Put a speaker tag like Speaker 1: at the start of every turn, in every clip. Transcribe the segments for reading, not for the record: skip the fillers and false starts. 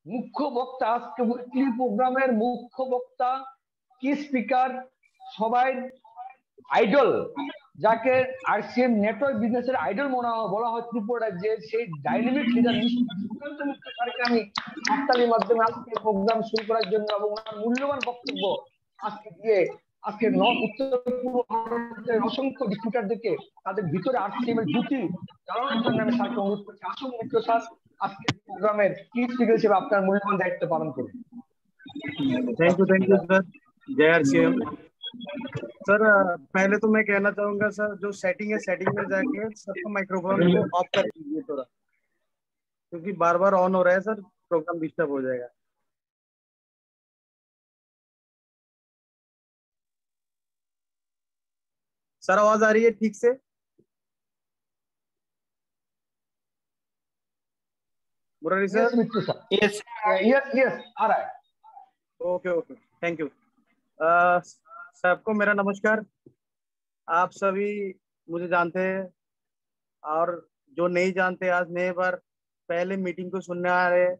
Speaker 1: মুখ্য বক্তা, আজকে উইকলি প্রোগ্রামের মুখ্য বক্তা কি স্পিকার, সবাই আইডল, যাকে আরসিএম নেটওয়ার্ক বিজনেসের আইডল বলা হয় ত্রিপুরা রাজ্যের, সেই ডাইনামিক লিডার সুকান্ত মিত্র স্যারকে আমি হাততালির মাধ্যমে আজকে প্রোগ্রাম শুরু করার জন্য এবং ওনার মূল্যবান বক্তব্য আজকে দিয়ে আজকে উত্তর পূর্ব ভারতের অসংখ্য ডিস্ট্রিবিউটারদেরকে তাদের ভিতরে আরসিএম এর জ্যোতি জ্বালানোর জন্য আমি স্যারকে অনুরোধ করছি, আসুন মিত্র স্যার আজকে প্রোগ্রামের কি স্পিকার হিসেবে আপনার মূল্যবান দায়িত্ব পালন করুন।
Speaker 2: Thank you sir. जय आरसीएम। सर पहले तो मैं कहना चाहूंगा सर, जो सेटिंग है सेटिंग में जाके सबका माइक्रोफोन को ऑफ कर दीजिए थोड़ा, क्योंकि बार बार ऑन हो रहा है सर, प्रोग्राम डिस्टर्ब हो जाएगा। सर आवाज आ रही है ठीक से? मुरारी सर?
Speaker 1: यस मित्र सर, यस यस यस आ रहा है।
Speaker 2: Okay okay, thank you. सबको मेरा नमस्कार। आप सभी मुझे जानते हैं, और जो नहीं जानते आज नए बार पहले मीटिंग को सुनने आ रहे हैं,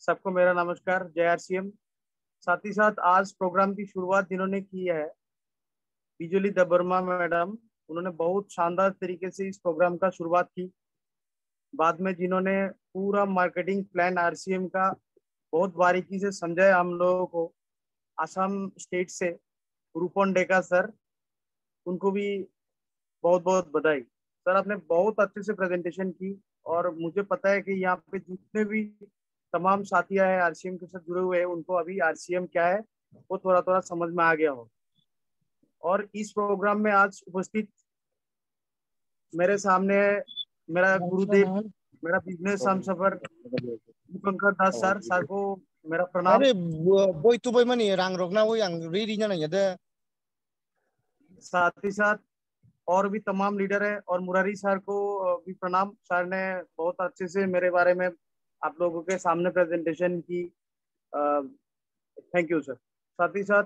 Speaker 2: सबको मेरा नमस्कार, जय आरसीएम। साथ ही साथ आज प्रोग्राम की शुरुआत जिन्होंने की है बिजुली दबर्मा मैडम, उन्होंने बहुत शानदार तरीके से इस प्रोग्राम का शुरुआत की। बाद में जिन्होंने पूरा मार्केटिंग प्लान आरसीएम का बहुत बारीकी से समझाया हम लोगों को, असम स्टेट से रूपन डेका सर, उनको भी बहुत बहुत बधाई। सर आपने बहुत अच्छे से प्रेजेंटेशन की, और मुझे पता है कि यहाँ पे जितने भी तमाम साथी आए आरसीएम के साथ जुड़े हुए हैं, उनको अभी आरसीएम क्या है वो थोड़ा थोड़ा समझ में आ गया हो। और इस प्रोग्राम में आज उपस्थित मेरे सामने मेरा गुरुदेव, मेरा बिजनेस हम सफर दीपंकर दास सर, सर को मेरा प्रणाम।
Speaker 3: अरे बोई तो बोई मनी रंग रोकना वो यंग रेडी ना नहीं है।
Speaker 2: साथ ही साथ और भी तमाम लीडर है, और मुरारी सर को भी प्रणाम। सर ने बहुत अच्छे से मेरे बारे में आप लोगों के सामने प्रेजेंटेशन की, थैंक यू सर। साथ ही साथ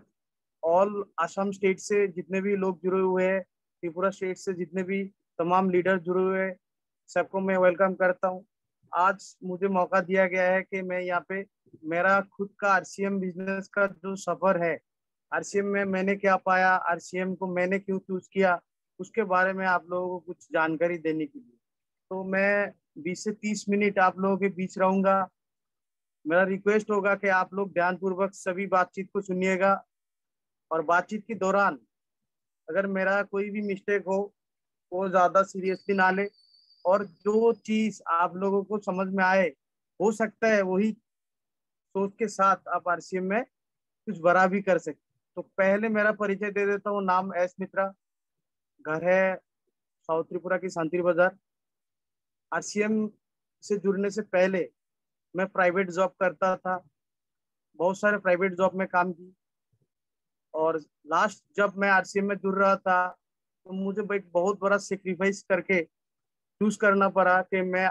Speaker 2: ऑल असम स्टेट से जितने भी लोग जुड़े हुए हैं, त्रिपुरा स्टेट से जितने भी तमाम लीडर जुड़े हुए हैं, सबको मैं वेलकम करता हूँ। आज मुझे मौका दिया गया है कि मैं यहाँ पे मेरा खुद का आरसीएम बिजनेस का जो सफर है, आरसीएम में मैंने क्या पाया, आरसीएम को मैंने क्यों चूज किया, उसके बारे में आप लोगों को कुछ जानकारी देने के लिए। तो मैं 20 से 30 मिनट आप लोगों के बीच रहूंगा। मेरा रिक्वेस्ट होगा कि आप लोग ध्यानपूर्वक सभी बातचीत को सुनिएगा, और बातचीत के दौरान अगर मेरा कोई भी मिस्टेक हो वो ज्यादा सीरियसली ना ले, और जो चीज आप लोगों को समझ में आए, हो सकता है वही सोच के साथ आप आरसीएम में कुछ बड़ा भी कर सकते। तो पहले मेरा परिचय दे देता हूँ। नाम एस मित्रा, घर है साउथ त्रिपुरा की शांति बाजार। आरसीएम से जुड़ने से पहले मैं प्राइवेट जॉब करता था, बहुत सारे प्राइवेट जॉब में काम की, और लास्ट जब मैं आरसीएम में जुड़ रहा था तो मुझे एक बहुत बड़ा सेक्रीफाइस करके चूज करना पड़ा कि मैं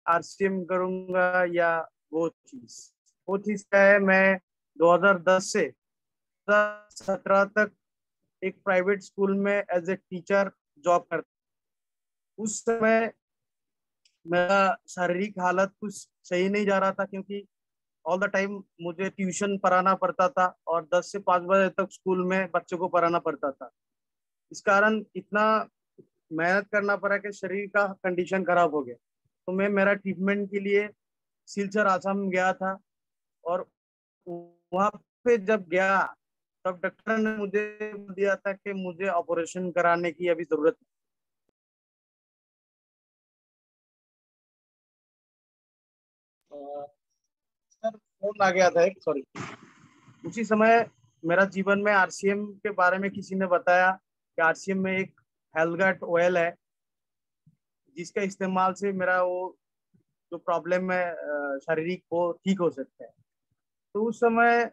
Speaker 2: आरसीएम करूंगा या वो चीज क्या है। मैं 2010 से 2017 तक एक प्राइवेट स्कूल में एज ए टीचर जॉब करता। उस समय मेरा शारीरिक हालत कुछ सही नहीं जा रहा था, क्योंकि ऑल द टाइम मुझे ट्यूशन पढ़ाना पड़ता था, और 10 से 5 बजे तक स्कूल में बच्चों को पढ़ाना पड़ता था। इस कारण इतना मेहनत करना पड़ा कि शरीर का कंडीशन खराब हो गया। तो मैं मेरा ट्रीटमेंट के लिए सिलचर आसाम गया था, और वहां पे जब गया तब डॉक्टर ने मुझे दिया था कि मुझे ऑपरेशन कराने की अभी जरूरत है। सर फोन आ गया था एक, सॉरी। उसी समय मेरा जीवन में आरसीएम के बारे में किसी ने बताया कि आरसीएम में एक हेलगट ऑयल है जिसका इस्तेमाल से मेरा वो जो प्रॉब्लम है शारीरिक वो ठीक हो सकता है। तो उस समय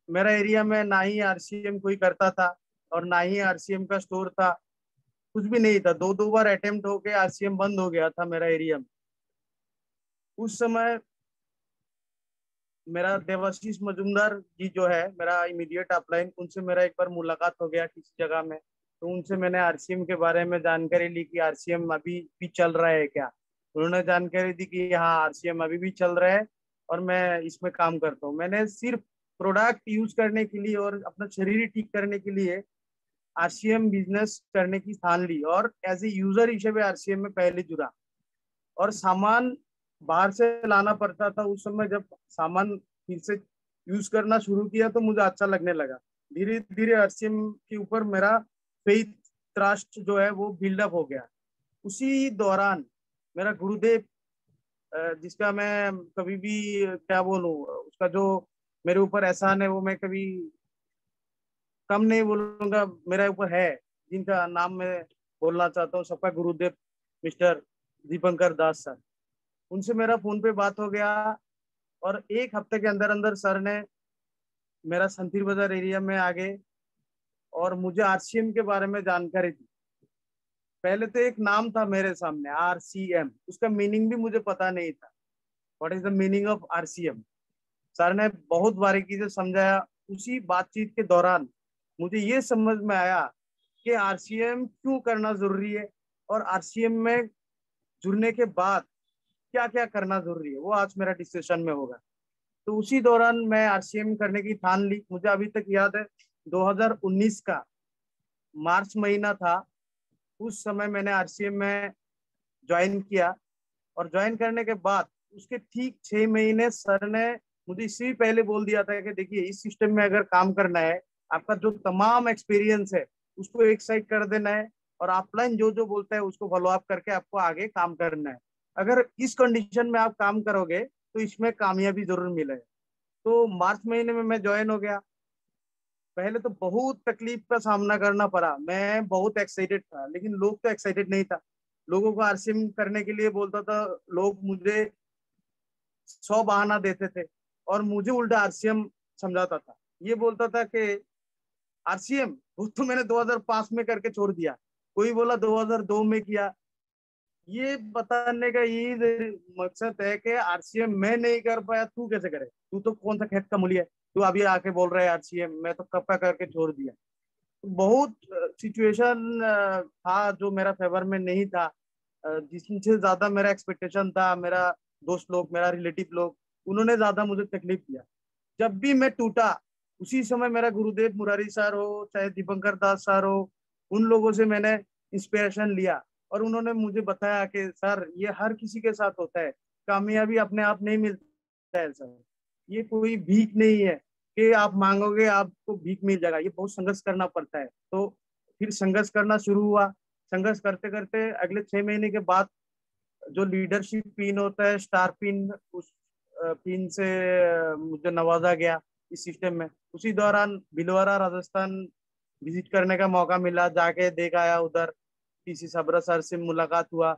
Speaker 2: मेरा एरिया में ना ही आरसीएम कोई करता था, और ना ही आरसीएम का स्टोर था, कुछ भी नहीं था। दो बार अटेम्प्ट होके आरसीएम बंद हो गया था मेरा एरिया में। उस समय मेरा देवाशीष मजुमदार जी जो है मेरा इमीडिएट अपलाइन, उनसे मेरा एक बार मुलाकात हो गया किसी जगह में। तो उनसे मैंने आरसीएम के बारे में जानकारी ली कि आरसीएम अभी भी चल रहा है क्या। उन्होंने जानकारी दी कि हाँ आरसीएम अभी भी चल रहा है, और मैं इसमें काम करता हूँ। मैंने सिर्फ प्रोडक्ट यूज करने के लिए और अपना शरीर ठीक करने के लिए आरसीएम बिजनेस करने की ठान ली और एज ए यूजर हिसेब आरसीएम में पहले जुड़ा। और सामान बाहर से लाना पड़ता था उस समय, जब सामान फिर से यूज करना शुरू किया तो मुझे अच्छा लगने लगा। धीरे धीरे आरसीएम के ऊपर मेरा फेथ ट्रस्ट जो है वो बिल्डअप हो गया। उसी दौरान मेरा गुरुदेव, जिसका मैं कभी भी क्या बोलूं, उसका जो मेरे ऊपर एहसान है वो मैं कभी कम नहीं बोलूंगा, मेरे ऊपर है, जिनका नाम मैं बोलना चाहता हूँ, सबका गुरुदेव मिस्टर दीपंकर दास सर। उनसे मेरा फोन पे बात हो गया और एक हफ्ते के अंदर अंदर सर ने मेरा संतीर बाजार एरिया में आ गए और मुझे आरसीएम के बारे में जानकारी दी। पहले तो एक नाम था मेरे सामने आरसीएम, उसका मीनिंग भी मुझे पता नहीं था। What is the meaning of RCM? Sir ने बहुत बारीकी से समझाया। उसी बातचीत के दौरान मुझे ये समझ में आया कि आरसीएम क्यों करना जरूरी है और आरसीएम में जुड़ने के बाद क्या क्या करना जरूरी है, वो आज मेरा डिस्कशन में होगा। तो उसी दौरान मैं आरसीएम करने की ठान ली। मुझे अभी तक याद है 2019 का मार्च महीना था, उस समय मैंने आरसीएम में ज्वाइन किया। और ज्वाइन करने के बाद उसके ठीक 6 महीने सर ने मुझे इससे पहले बोल दिया था कि देखिए इस सिस्टम में अगर काम करना है, आपका जो तमाम एक्सपीरियंस है उसको एक साइड कर देना है और ऑफलाइन जो जो बोलता है उसको फॉलो अप करके आपको आगे काम करना है। अगर इस कंडीशन में आप काम करोगे तो इसमें कामयाबी जरूर मिलेगी। तो मार्च महीने में मैं ज्वाइन हो गया। पहले तो बहुत तकलीफ का सामना करना पड़ा। मैं बहुत एक्साइटेड था लेकिन लोग तो एक्साइटेड नहीं था। लोगों को आरसीएम करने के लिए बोलता था, लोग मुझे 100 बहाना देते थे और मुझे उल्टा आरसीएम समझाता था। ये बोलता था कि आरसीएम वो तो मैंने 2005 में करके छोड़ दिया, कोई बोला 2002 में किया। ये बताने का यही मकसद है कि आरसीएम मैं नहीं कर पाया, तू कैसे करे? तू तो कौन सा खेत का मूली है, तू अभी आके बोल रहा है आरसीएम, मैं तो कब का करके छोड़ दिया। बहुत सिचुएशन था जो मेरा फेवर में नहीं था। जिससे ज्यादा मेरा एक्सपेक्टेशन था, मेरा दोस्त लोग, मेरा रिलेटिव लोग, उन्होंने ज्यादा मुझे तकलीफ दिया। जब भी मैं टूटा उसी समय मेरा गुरुदेव मुरारी सर हो चाहे दीपंकर दास सर हो, उन लोगों से मैंने इंस्पिरेशन लिया और उन्होंने मुझे बताया कि सर ये हर किसी के साथ होता है, कामयाबी अपने आप नहीं मिलता है सर, ये कोई भीख नहीं है कि आप मांगोगे आपको भीख मिल जाएगा, ये बहुत संघर्ष करना पड़ता है। तो फिर संघर्ष करना शुरू हुआ। संघर्ष करते करते अगले 6 महीने के बाद जो लीडरशिप पिन होता है, स्टार पिन, उस पिन से मुझे नवाजा गया इस सिस्टम में। उसी दौरान भिलवाड़ा राजस्थान विजिट करने का मौका मिला, जाके देख आया उधर, पीसी सबरा सर से मुलाकात हुआ,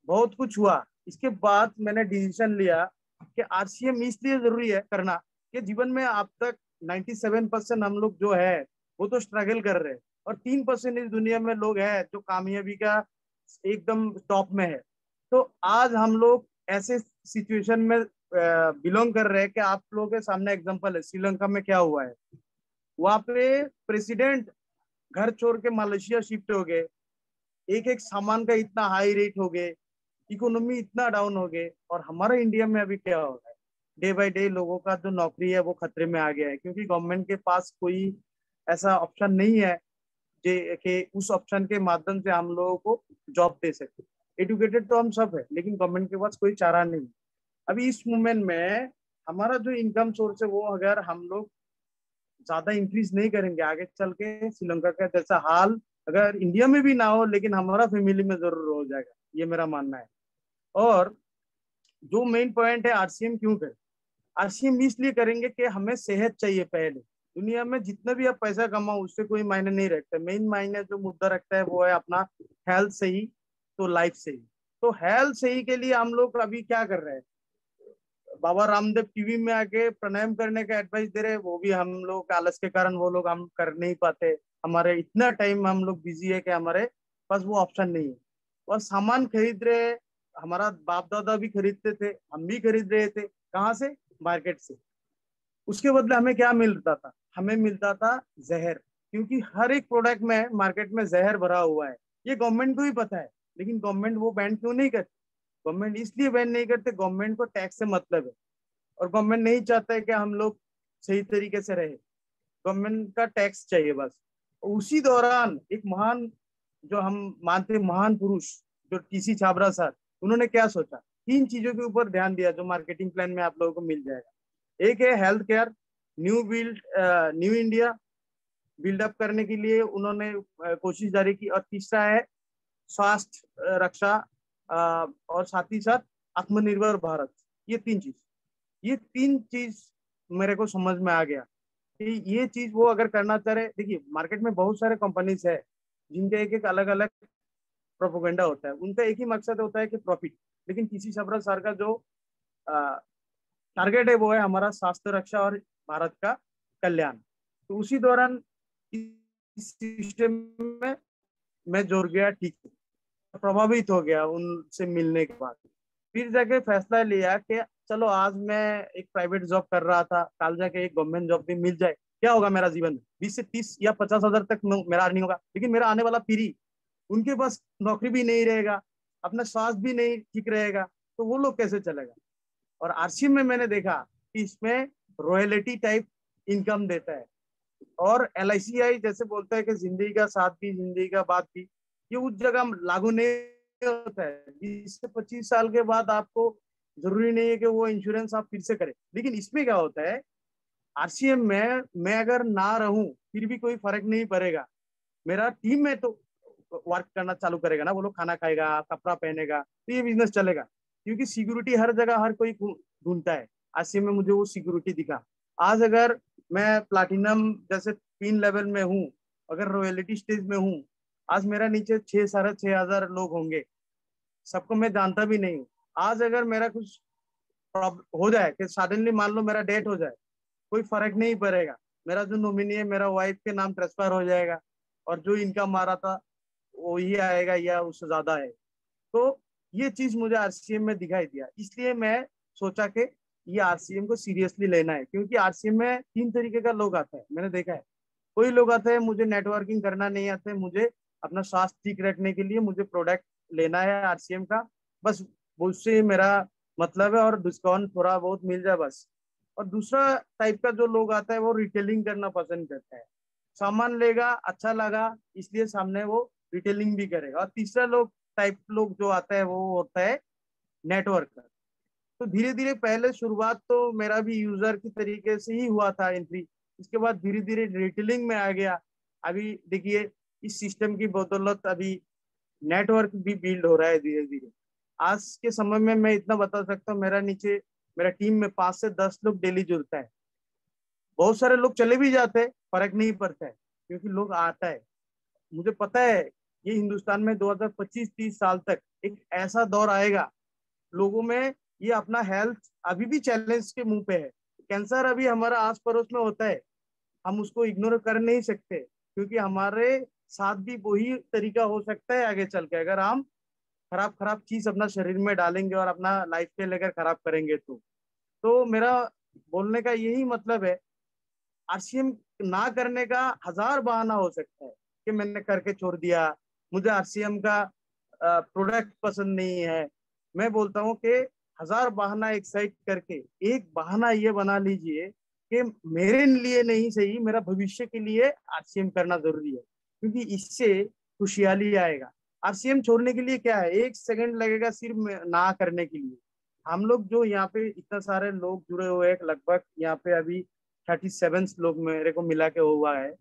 Speaker 2: बहुत कुछ हुआ। इसके बाद मैंने डिसीजन लिया कि आरसीएम इसलिए जरूरी है करना कि जीवन में अब तक 97% हम लोग जो है वो तो स्ट्रगल कर रहे हैं और 3% इस दुनिया में लोग हैं जो कामयाबी का एकदम टॉप में है। तो आज हम लोग ऐसे सिचुएशन में बिलोंग कर रहे हैं कि आप लोगों के सामने एग्जांपल है, श्रीलंका में क्या हुआ है। वहां पे प्रेसिडेंट घर छोड़ के मलेशिया शिफ्ट हो गए, एक एक सामान का इतना हाई रेट हो गए, इकोनॉमी इतना डाउन हो गए। और हमारा इंडिया में अभी क्या हो रहा है, डे बाय डे लोगों का जो नौकरी है वो खतरे में आ गया है, क्योंकि गवर्नमेंट के पास कोई ऐसा ऑप्शन नहीं है कि उस ऑप्शन के माध्यम से हम लोगों को जॉब दे सके। एजुकेटेड तो हम सब है लेकिन गवर्नमेंट के पास कोई चारा नहीं। अभी इस मोमेंट में हमारा जो इनकम सोर्स है वो अगर हम लोग ज्यादा इंक्रीज नहीं करेंगे आगे चल के श्रीलंका का जैसा हाल अगर इंडिया में भी ना हो लेकिन हमारा फैमिली में जरूर हो जाएगा, ये मेरा मानना है। और जो मेन पॉइंट है आरसीएम क्यों करें, आरसीएम इसलिए करेंगे कि हमें सेहत चाहिए। पहले दुनिया में जितना भी आप पैसा कमाओ उससे कोई मायने नहीं रखता, मेन मायने जो मुद्दा रखता है वो है अपना हेल्थ सही तो लाइफ सही। तो हेल्थ सही के लिए हम लोग अभी क्या कर रहे हैं, बाबा रामदेव टीवी में आके प्राणायाम करने का एडवाइस दे रहे हैं, वो भी हम लोग आलस के कारण वो लोग हम कर नहीं पाते। हमारे इतना टाइम हम लोग बिजी है कि हमारे पास वो ऑप्शन नहीं है। और सामान खरीद रहे, हमारा बाप दादा भी खरीदते थे, हम भी खरीद रहे थे, कहाँ से? मार्केट से। उसके बदले हमें क्या मिलता था? हमें मिलता था जहर, क्योंकि हर एक प्रोडक्ट में मार्केट में जहर भरा हुआ है। ये गवर्नमेंट को ही पता है लेकिन गवर्नमेंट वो बैन क्यों नहीं करती? गवर्नमेंट इसलिए बैन नहीं करते, गवर्नमेंट को टैक्स से मतलब है। और गवर्नमेंट नहीं चाहता है कि हम लोग सही तरीके से रहे, गवर्नमेंट का टैक्स चाहिए बस। उसी दौरान एक महान, जो हम मानते हैं महान पुरुष, जो टीसी छाबड़ा सर, उन्होंने क्या सोचा, 3 चीजों के ऊपर ध्यान दिया जो मार्केटिंग प्लान में आप लोगों को मिल जाएगा। एक है health care, new India build up करने के लिए उन्होंने कोशिश जारी की, और तीसरा है स्वास्थ्य रक्षा, और साथ ही साथ आत्मनिर्भर भारत। ये 3 चीज मेरे को समझ में आ गया कि ये चीज वो अगर करना चाह रहे। देखिए मार्केट में बहुत सारे कंपनीज है जिनके एक एक अलग अलग प्रोपोगेंडा होता है, उनका एक ही मकसद होता है कि प्रॉफिट। लेकिन टीसी छाबड़ा सर का जो टारगेट है वो है हमारा स्वास्थ्य रक्षा और भारत का कल्याण। तो उसी दौरान इस सिस्टम में मैं जुड़ गया, ठीक है, प्रभावित हो गया उनसे मिलने के बाद। फिर जाके फैसला लिया कि चलो आज मैं एक प्राइवेट जॉब कर रहा था, कल जाके एक गवर्नमेंट जॉब भी मिल जाए, क्या होगा मेरा जीवन, 20 से 30 या 50 हजार तक मेरा अर्निंग होगा। लेकिन मेरा आने वाला पीढ़ी, उनके पास नौकरी भी नहीं रहेगा, अपना स्वास्थ्य भी नहीं ठीक रहेगा, तो वो लोग कैसे चलेगा। और आरसीएम में मैंने देखा कि इसमें रॉयल्टी टाइप इनकम देता है, और एलआईसीआई जैसे बोलता है कि जिंदगी का साथ भी जिंदगी का बाद भी, ये उस जगह लागू नहीं होता है। 20 से 25 साल के बाद आपको जरूरी नहीं है कि वो इंश्योरेंस आप फिर से करें। लेकिन इसमें क्या होता है, आरसीएम में मैं अगर ना रहूं फिर भी कोई फर्क नहीं पड़ेगा, मेरा टीम में तो वर्क करना चालू करेगा ना, वो लोग खाना खाएगा, कपड़ा पहनेगा, तो ये बिजनेस चलेगा। क्योंकि सिक्योरिटी हर जगह हर कोई ढूंढता है, आरसीएम में मुझे वो सिक्योरिटी दिखा। आज अगर मैं प्लाटिनम जैसे 3 लेवल में हूँ, अगर रॉयल्टी स्टेज में हूँ, आज मेरा नीचे 6,500 लोग होंगे, सबको मैं जानता भी नहीं हूँ। आज अगर मेरा कुछ प्रॉब्लम हो जाए कि सडनली मान लो मेरा डेथ हो जाए, कोई फर्क नहीं पड़ेगा, मेरा जो नॉमिनी है मेरा वाइफ के नाम ट्रांसफर हो जाएगा, और जो इनकम आ रहा था वो ही आएगा या उससे ज्यादा है। तो ये चीज मुझे आरसीएम में दिखाई दिया, इसलिए मैं सोचा कि ये आरसीएम को सीरियसली लेना है। क्योंकि आरसीएम में 3 तरीके का लोग आता है, मैंने देखा है। कोई लोग आते हैं मुझे नेटवर्किंग करना नहीं आता है, मुझे अपना स्वास्थ्य ठीक रखने के लिए मुझे प्रोडक्ट लेना है आरसीएम का, बस उससे मेरा मतलब है, और डिस्काउंट थोड़ा बहुत मिल जाए बस। और दूसरा टाइप का जो लोग आता है वो रिटेलिंग करना पसंद करता है, सामान लेगा अच्छा लगा इसलिए सामने वो रिटेलिंग भी करेगा। और तीसरा लोग जो आता है वो होता है नेटवर्क। तो धीरे धीरे पहले शुरुआत तो मेरा भी यूजर की तरीके से ही हुआ था एंट्री, इसके बाद धीरे धीरे रिटेलिंग में आ गया। अभी देखिए इस सिस्टम की बदौलत अभी नेटवर्क भी बिल्ड हो रहा है धीरे धीरे। आज के समय में मैं इतना बता सकता हूँ, मेरा टीम में 5 से 10 लोग डेली जुड़ता है। बहुत सारे लोग चले भी जाते हैं, फर्क नहीं पड़ता है, क्योंकि लोग आता है। मुझे पता है ये हिंदुस्तान में 2025-30 साल तक एक ऐसा दौर आएगा, लोगों में ये अपना हेल्थ अभी भी चैलेंज के मुंह पे है। कैंसर अभी हमारा आस पड़ोस में होता है, हम उसको इग्नोर कर नहीं सकते, क्योंकि हमारे साथ भी वही तरीका हो सकता है आगे चल के, अगर हम खराब खराब चीज अपना शरीर में डालेंगे और अपना लाइफ के लेकर खराब करेंगे। तो मेरा बोलने का यही मतलब है, आरसीएम ना करने का 1000 बहाना हो सकता है कि मैंने करके छोड़ दिया, मुझे आरसीएम का प्रोडक्ट पसंद नहीं है। मैं बोलता हूँ कि 1000 बहाना एक साइड करके एक बहाना ये बना लीजिए कि मेरे लिए नहीं सही, मेरा भविष्य के लिए आरसीएम करना जरूरी है, क्योंकि इससे खुशहाली आएगा। आरसीएम छोड़ने के लिए क्या है, 1 सेकंड लगेगा सिर्फ ना करने के लिए। हम लोग जो यहाँ पे इतना सारे लोग जुड़े हुए हैं, लगभग यहाँ पे अभी 37 लोग मेरे को मिला के हुआ है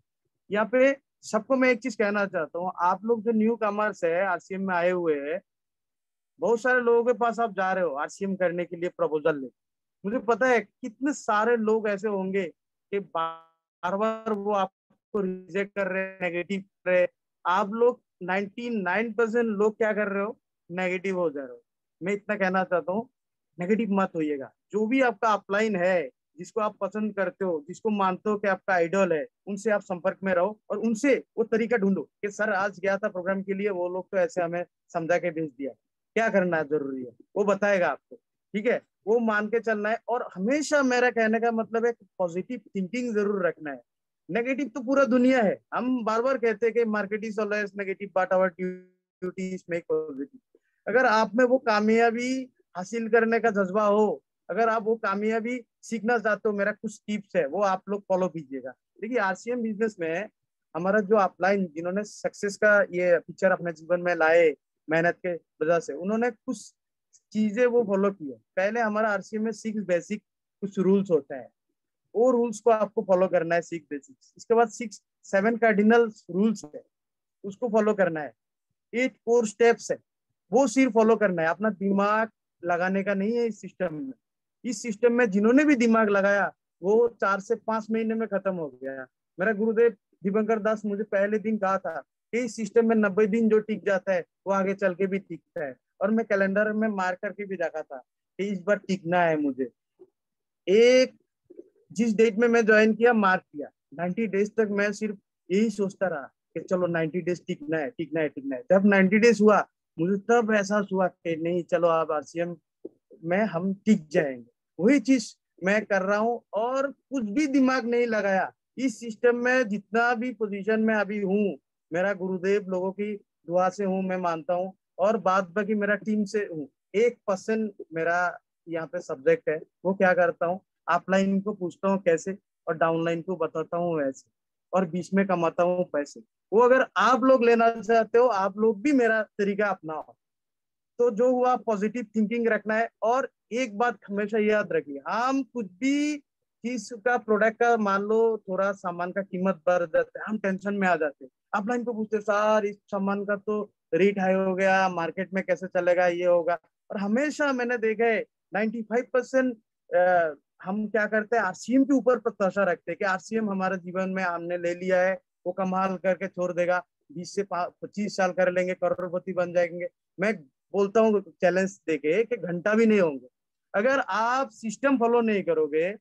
Speaker 2: यहाँ पे। सबको मैं एक चीज कहना चाहता हूँ, आप लोग जो न्यू कमर्स है आरसीएम में आए हुए हैं, बहुत सारे लोगों के पास आप जा रहे हो आरसीएम करने के लिए प्रपोजल ले, मुझे पता है कितने सारे लोग ऐसे होंगे कि बार बार वो आपको रिजेक्ट कर रहे हैं, नेगेटिव कर रहे हैं। आप लोग 99% लोग क्या कर रहे हो, नेगेटिव हो जा रहे हो। मैं इतना कहना चाहता हूँ, नेगेटिव मत होइएगा। जो भी आपका अपलाइन है, जिसको आप पसंद करते हो, जिसको मानते हो कि आपका आइडल है, उनसे आप संपर्क में रहो और उनसे वो तरीका ढूंढो कि सर आज गया था प्रोग्राम के लिए, वो लोग तो ऐसे हमें समझा के भेज दिया, क्या करना जरूरी है वो बताएगा आपको, ठीक है, वो मान के चलना है। और हमेशा मेरा कहने का मतलब है पॉजिटिव थिंकिंग जरूर रखना है। नेगेटिव तो पूरा दुनिया है, हम बार बार कहते हैं कि market is always negative but our duty is make positive. अगर आप में वो कामयाबी हासिल करने का जज्बा हो, अगर आप वो कामयाबी सीखना चाहते हो, मेरा कुछ टिप्स है वो आप लोग फॉलो कीजिएगा। देखिए आरसीएम बिजनेस में हमारा जो अपलाइन जिन्होंने सक्सेस का ये पिक्चर अपने जीवन में लाए मेहनत के वजह से, उन्होंने कुछ चीजें वो फॉलो की है। पहले हमारा आरसीएम में 6 बेसिक कुछ रूल्स होते हैं, वो रूल्स को आपको फॉलो करना है, 6 बेसिक्स। इसके बाद 7 कार्डिनल रूल्स है, उसको फॉलो करना है। 8 कोर स्टेप्स है, वो सिर्फ फॉलो करना है। अपना दिमाग लगाने का नहीं है इस सिस्टम में। इस सिस्टम में जिन्होंने भी दिमाग लगाया वो 4 से 5 महीने में खत्म हो गया। मेरा गुरुदेव दिवंकर दास मुझे पहले दिन कहा था कि इस सिस्टम में 90 दिन जो टिक जाता है वो आगे चल के भी टिकता है, और मैं कैलेंडर में मार्क करके भी रखा था कि इस बार टिकना है मुझे। एक जिस डेट में मैं ज्वाइन किया, मार्क किया, 90 डेज तक मैं सिर्फ यही सोचता रहा कि चलो 90 डेज टिकना है, टिकना है, टिकना है। जब 90 डेज हुआ मुझे तब एहसास हुआ कि नहीं, चलो आप आरसीएम में हम टिक जाएंगे। वही चीज मैं कर रहा हूँ और कुछ भी दिमाग नहीं लगाया। इस सिस्टम में जितना भी पोजीशन में अभी हूँ, मेरा गुरुदेव लोगों की दुआ से हूँ, मैं मानता हूँ, और बाद बाकी मेरा टीम से हूँ। 1% मेरा यहाँ पे सब्जेक्ट है, वो क्या करता हूँ, अपलाइन को पूछता हूँ कैसे, और डाउनलाइन को बताता हूँ वैसे, और बीच में कमाता हूँ पैसे। वो अगर आप लोग लेना चाहते हो, आप लोग भी मेरा तरीका अपनाओ। तो जो हुआ, पॉजिटिव थिंकिंग रखना है। और एक बात हमेशा याद रखिए, हम कुछ भी चीज का प्रोडक्ट का मान लो थोड़ा सामान का कीमत बढ़ जाता है, हम टेंशन में आ जाते हैं। अपलाइन को पूछते सर इस सामान का तो रेट हाई हो गया, मार्केट में कैसे चलेगा, ये होगा। और हमेशा मैंने देखा है 95% हम क्या करते हैं, आरसीएम के ऊपर प्रत्याशा रखते हैं कि आरसीएम हमारे जीवन में हमने ले लिया है, वो कमाल करके छोड़ देगा, 20 से 25 साल कर लेंगे, करोड़पति बन जाएंगे। मैं बोलता हूँ चैलेंज देके कि घंटा भी नहीं होंगे। अगर आप सिस्टम फॉलो नहीं करोगे,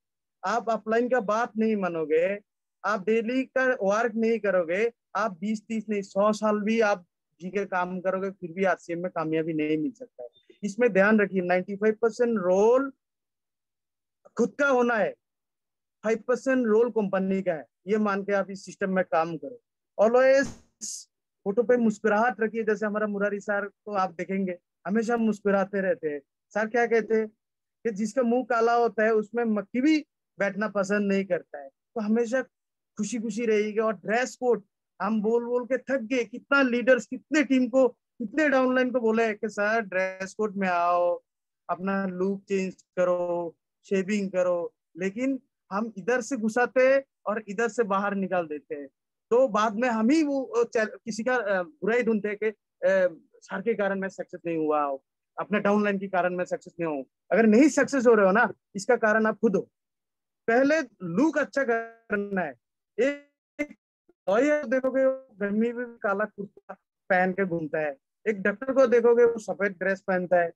Speaker 2: आप अपलाइन का बात नहीं मानोगे, आप डेली का वर्क नहीं करोगे, आप 20-30 नहीं 100 साल भी आप जी के काम करोगे, फिर भी आरसीएम में कामयाबी नहीं मिल सकता है। इसमें ध्यान रखिए, 95% रोल खुद का होना है, 5% रोल कंपनी का है, ये मान के आप इस सिस्टम में काम करो। ऑलवेज फोटो पे मुस्कुराहट रखिए। जैसे हमारा मुरारी सर को आप देखेंगे, हमेशा मुस्कुराते रहते हैं। सर क्या कहते हैं कि जिसका मुंह काला होता है उसमें मक्खी भी बैठना पसंद नहीं करता है। तो हमेशा खुशी खुशी रहेगी। और ड्रेस कोड हम बोल बोल के थक गए, कितना लीडर्स, कितने टीम को, कितने डाउनलाइन को बोले कि सर ड्रेस कोड में आओ, अपना लुक चेंज करो, शेविंग करो, लेकिन हम इधर से घुसाते और इधर से बाहर निकाल देते हैं। तो बाद में हम ही वो किसी का बुराई ढूंढते कि सर के कारण मैं सक्सेस नहीं हुआ, अपने डाउनलाइन के कारण मैं सक्सेस नहीं हूँ। अगर नहीं सक्सेस हो रहे हो ना, इसका कारण आप खुद हो। पहले लुक अच्छा करना है। एक लॉयर देखोगे गर्मी में काला कुर्ता पहन के घूमता है, एक डॉक्टर को देखोगे वो सफेद ड्रेस पहनता है।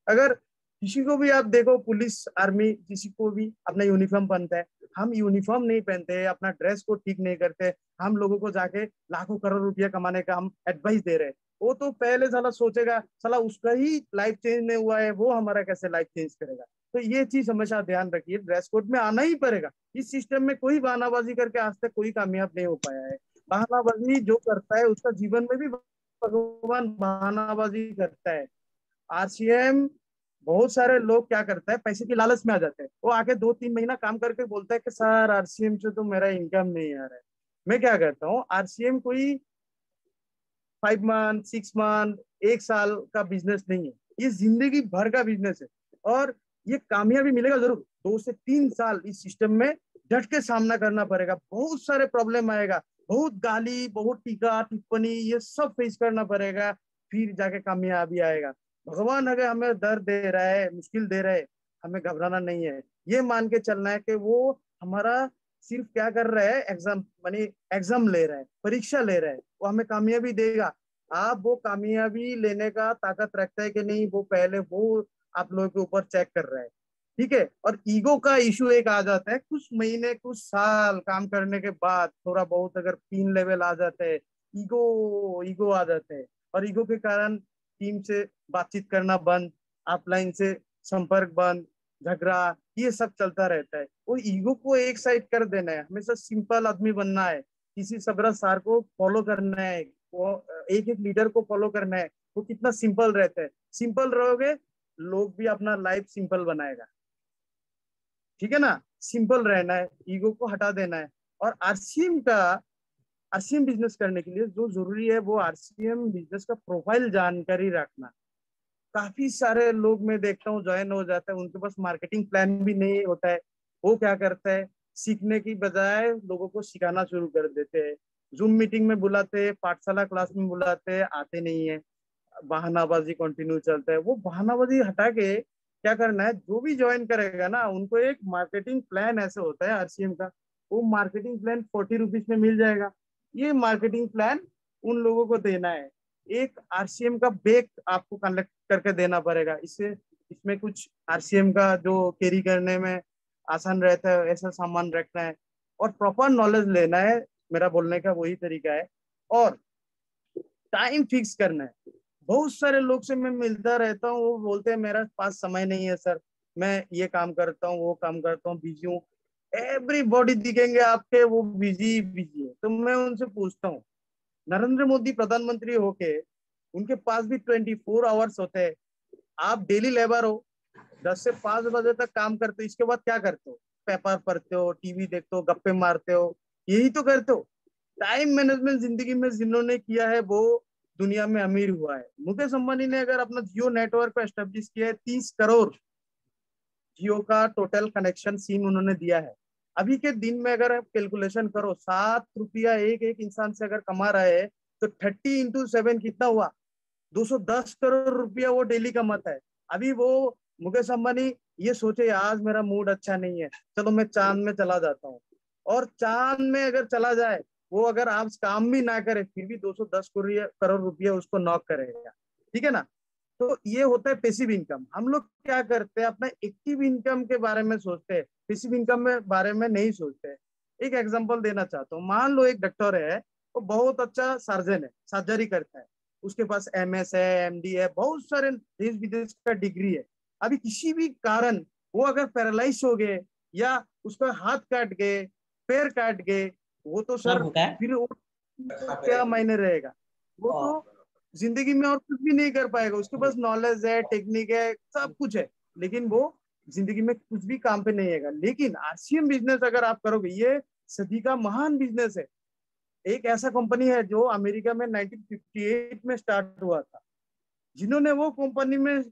Speaker 2: अगर किसी को भी आप देखो, पुलिस आर्मी किसी को भी अपना यूनिफॉर्म पहनता है, हम यूनिफॉर्म नहीं पहनते, अपना ड्रेस को ठीक नहीं करते, हम लोगों को जाके लाखों करोड़ रुपया कमाने का हम एडवाइस दे रहे हैं। वो तो पहले साला सोचेगा, साला उसका ही लाइफ चेंज नहीं हुआ है, वो हमारा कैसे लाइफ चेंज करेगा। तो ये चीज हमेशा ध्यान रखिए, ड्रेस कोड में आना ही पड़ेगा। इस सिस्टम में कोई बहानाबाजी करके आज तक कोई कामयाब नहीं हो पाया है। बहानाबाजी जो करता है उसका जीवन में भी भगवान बहानाबाजी करता है। आरसीएम बहुत सारे लोग क्या करता है, पैसे की लालच में आ जाते हैं, वो आके 2-3 महीना काम करके बोलता है कि सर आरसीएम से तो मेरा इनकम नहीं आ रहा है। मैं क्या करता हूँ, आरसीएम कोई 5 मंथ 6 मंथ 1 साल का बिजनेस नहीं है, ये जिंदगी भर का बिजनेस है। और ये कामयाबी मिलेगा जरूर, 2 से 3 साल इस सिस्टम में डट के सामना करना पड़ेगा। बहुत सारे प्रॉब्लम आएगा, बहुत गाली, बहुत टीका टिप्पणी, ये सब फेस करना पड़ेगा, फिर जाके कामयाबी आएगा। भगवान अगर हमें दर्द दे रहा है, मुश्किल दे रहा है, हमें घबराना नहीं है, ये मान के चलना है कि वो हमारा सिर्फ क्या कर रहा है, एग्जाम मानी एग्जाम ले रहा है, परीक्षा ले रहा है, वो हमें कामयाबी देगा। आप वो कामयाबी लेने का ताकत रखता है कि नहीं, वो पहले वो आप लोगों के ऊपर चेक कर रहा है। ठीक है। और ईगो का इशू एक आ जाता है, कुछ महीने कुछ साल काम करने के बाद थोड़ा बहुत अगर 3 लेवल आ जाते हैं, ईगो ईगो आ जाते हैं, और ईगो के कारण टीम से बातचीत करना बंद, अपलाइन से संपर्क बंद, झगड़ा, ये सब चलता रहता है। वो ईगो को एक साइड कर देना है, हमेशा सिंपल आदमी बनना है, किसी सबरा सार को फॉलो करना है, वो एक एक लीडर को फॉलो करना है। वो कितना सिंपल रहता है, सिंपल रहोगे लोग भी अपना लाइफ सिंपल बनाएगा। ठीक है ना, सिंपल रहना है, ईगो को हटा देना है। और आरसीएम बिजनेस करने के लिए जो जरूरी है वो आरसीएम बिजनेस का प्रोफाइल जानकारी रखना। काफी सारे लोग मैं देखता हूँ ज्वाइन हो जाता है, उनके पास मार्केटिंग प्लान भी नहीं होता है। वो क्या करता है, सीखने की बजाय लोगों को सिखाना शुरू कर देते हैं। जूम मीटिंग में बुलाते हैं, पाठशाला क्लास में बुलाते हैं, आते नहीं है, बहानाबाजी कंटिन्यू चलता है। वो बहानाबाजी हटा के क्या करना है, जो भी ज्वाइन करेगा ना उनको एक मार्केटिंग प्लान ऐसे होता है आरसीएम का, वो मार्केटिंग प्लान 40 रुपीज में मिल जाएगा। ये मार्केटिंग प्लान उन लोगों को देना है। एक आरसीएम का बैग आपको कलेक्ट करके देना पड़ेगा, इससे इसमें कुछ आरसीएम का जो कैरी करने में आसान रहता है ऐसा सामान रखना है और प्रॉपर नॉलेज लेना है। मेरा बोलने का वही तरीका है। और टाइम फिक्स करना है। बहुत सारे लोग से मैं मिलता रहता हूँ, वो बोलते हैं मेरा पास समय नहीं है सर, मैं ये काम करता हूँ, वो काम करता हूँ, बिजी हूँ। एवरीबॉडी दिखेंगे आपके वो बिजी बिजी है। तो मैं उनसे पूछता हूँ, नरेंद्र मोदी प्रधानमंत्री होके उनके पास भी 24 आवर्स होते हैं। आप डेली लेबर हो, 10 से 5 बजे तक काम करते हो, इसके बाद क्या करते हो? पेपर पढ़ते हो, टीवी देखते हो, गप्पे मारते हो, यही तो करते हो। टाइम मैनेजमेंट जिंदगी में जिन्होंने किया है वो दुनिया में अमीर हुआ है। मुकेश अंबानी ने अगर अपना जियो नेटवर्क को एस्टेब्लिश किया है, 30 करोड़ जियो का टोटल कनेक्शन सिम उन्होंने दिया है। अभी के दिन में अगर आप कैलकुलेशन करो, 7 रुपया एक एक इंसान से अगर कमा रहे हैं तो 30 × 7 कितना हुआ? 210 करोड़ रुपया वो डेली कमाता है। अभी वो मुकेश अंबानी ये सोचे आज मेरा मूड अच्छा नहीं है, चलो मैं चांद में चला जाता हूँ। और चांद में अगर चला जाए, वो अगर आप काम भी ना करे फिर भी 210 करोड़ रुपया उसको नॉक करेगा। ठीक है ना? तो ये होता है पैसिव इनकम। हम लोग क्या करते हैं, अपना एक्टिव इनकम के बारे में सोचते हैं, पैसिव इनकम में बारे में नहीं सोचते। एक एग्जांपल देना चाहता हूँ। मान लो एक डॉक्टर है, वो बहुत अच्छा सर्जन है, सर्जरी करता है, उसके पास एमएस है, एमडी है, बहुत सारे देश विदेश का डिग्री है। अभी किसी भी कारण वो अगर पैरालाइज हो गए या उसका हाथ काट गए, पैर काट गए, वो तो सर फिर वो क्या मायने रहेगा? वो तो जिंदगी में और कुछ भी नहीं कर पाएगा। उसके पास नॉलेज है, टेक्निक है, सब कुछ है, लेकिन वो जिंदगी में कुछ भी काम पे नहीं आएगा। लेकिन आरसीएम बिजनेस अगर आप करोगे, ये सदी का महान बिजनेस है। एक ऐसा कंपनी है जो अमेरिका में 1958 में स्टार्ट हुआ था। जिन्होंने वो कंपनी में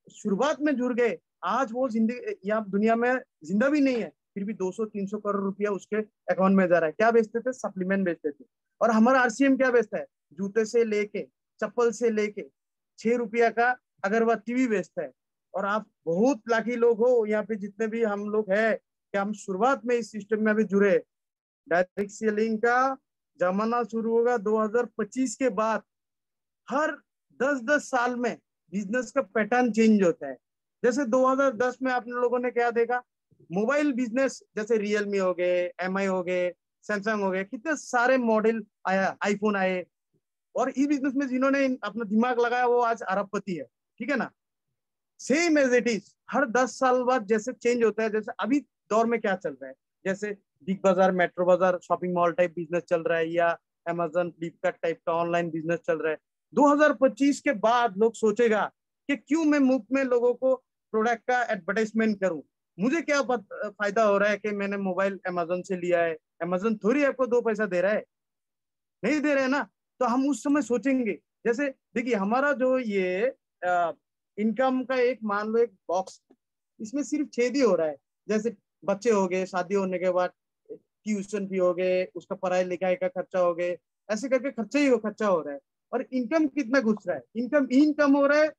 Speaker 2: शुरुआत में जुड़ गए, आज वो जिंदगी यहाँ दुनिया में जिंदा भी नहीं है, फिर भी 200-300 करोड़ रुपया उसके अकाउंट में जा रहा है। क्या बेचते थे? सप्लीमेंट बेचते थे। और हमारा आरसीएम क्या बेचता है? जूते से लेके, चप्पल से लेके, 6 रुपया का अगरबत्ती भी बेचता है। और आप बहुत लाखी लोग हो यहाँ पे, जितने भी हम लोग हैं, कि हम शुरुआत में इस सिस्टम में अभी जुड़े। डायरेक्ट सेलिंग का जमाना शुरू होगा 2025 के बाद। हर 10-10 साल में बिजनेस का पैटर्न चेंज होता है। जैसे 2010 में आप लोगों ने क्या देखा, मोबाइल बिजनेस, जैसे रियलमी हो गए, एमआई हो गए, सैमसंग हो गए, कितने सारे मॉडल आया, आईफोन आए। और इस बिजनेस में जिन्होंने अपना दिमाग लगाया वो आज अरबपति है। ठीक है ना? सेम एज इट इज हर 10 साल बाद जैसे चेंज होता है। जैसे अभी दौर में क्या चल रहा है, जैसे बिग बाजार, मेट्रो बाजार, शॉपिंग मॉल टाइप बिजनेस चल रहा है, या अमेजन, फ्लिपकार्ट टाइप का ऑनलाइन बिजनेस चल रहा है। 2025 के बाद लोग सोचेगा कि क्यों मैं मुफ्त में लोगों को प्रोडक्ट का एडवर्टाइजमेंट करूं, मुझे क्या फायदा हो रहा है कि मैंने मोबाइल अमेजन से लिया है। अमेजन थोड़ी आपको 2 पैसा दे रहा है, नहीं दे रहे हैं ना। तो हम उस समय सोचेंगे, जैसे देखिए हमारा जो ये इनकम का एक मान लो एक बॉक्स, इसमें सिर्फ छेद ही हो रहा है। जैसे बच्चे हो गए, शादी होने के बाद ट्यूशन फी हो गए, उसका पढ़ाई लिखाई का खर्चा हो गए, ऐसे करके खर्चा हो रहा है। और इनकम कितना घुस रहा है? इनकम इनकम हो रहा है,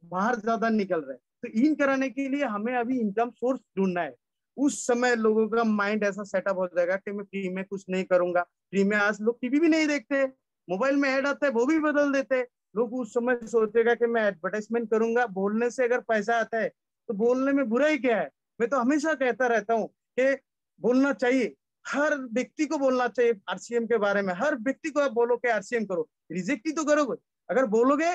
Speaker 2: बाहर ज्यादा निकल रहा है। तो इन कराने के लिए हमें अभी इनकम सोर्स ढूंढना है। उस समय लोगों का माइंड ऐसा सेटअप हो जाएगा कि मैं फ्री में कुछ नहीं करूंगा। फ्री में आज लोग टीवी भी नहीं देखते, मोबाइल में ऐड आता है वो भी बदल देते हैं। लोग उस समय सोचेगा कि मैं एडवर्टाइजमेंट करूंगा, बोलने से अगर पैसा आता है तो बोलने में बुरा ही क्या है। मैं तो हमेशा कहता रहता हूँ कि बोलना चाहिए, हर व्यक्ति को बोलना चाहिए आरसीएम के बारे में। हर व्यक्ति को आप बोलो कि आरसीएम करो, रिजेक्ट ही तो करोगे। अगर बोलोगे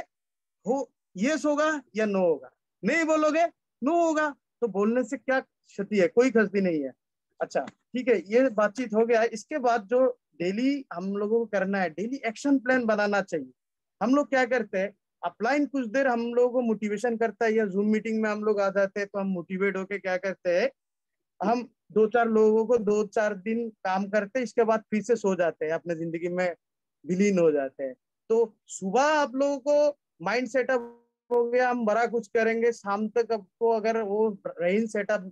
Speaker 2: हो यस होगा या नो होगा, नहीं बोलोगे नो होगा। तो बोलने से क्या क्षति है? कोई क्षति नहीं है। अच्छा ठीक है, ये बातचीत हो गया। इसके बाद जो डेली हम लोगों को करना है, डेली एक्शन प्लान बनाना चाहिए। हम लोग क्या करते हैं, अपलाइन कुछ देर हम लोगों को मोटिवेशन करता है, या जूम मीटिंग में हम लोग आ जाते हैं तो हम मोटिवेट होके क्या करते हैं, हम 2-4 लोगों को 2-4 दिन काम करते, इसके बाद फिर से सो जाते हैं, अपने जिंदगी में विलीन हो जाते हैं। तो सुबह आप लोगों को माइंड सेटअप हो गया, हम बड़ा कुछ करेंगे, शाम तक आपको अगर वो ब्रेन सेटअप